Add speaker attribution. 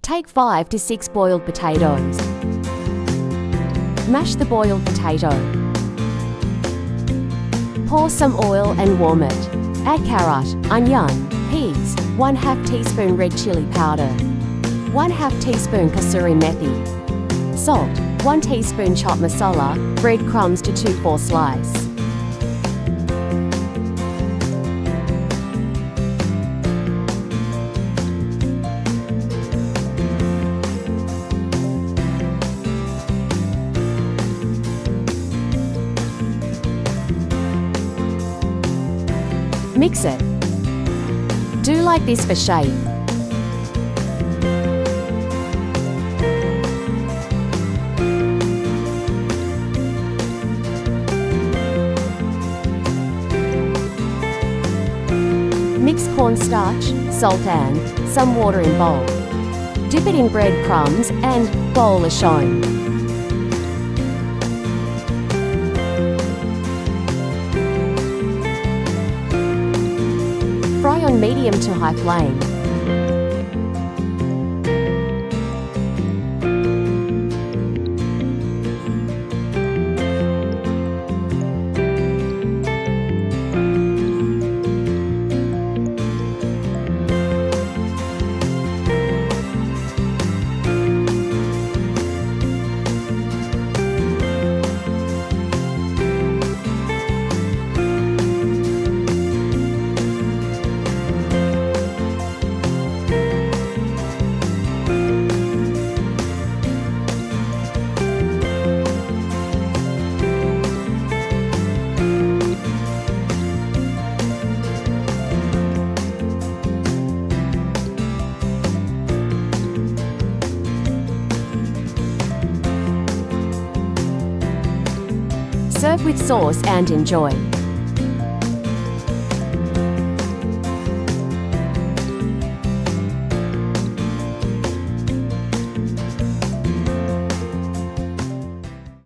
Speaker 1: Take 5 to 6 boiled potatoes. Mash the boiled potato. Pour some oil and warm it. Add carrot, onion, peas, 1/2 teaspoon red chili powder, 1/2 teaspoon Kasuri Methi, salt, 1 teaspoon Chaat Masala, breadcrumbs to 2/4 slice. Mix it. Do like this for shape. Mix cornstarch, salt and some water in bowl. Dip it in breadcrumbs and bowl as shown. Fry on medium to high flame. Serve with sauce and enjoy.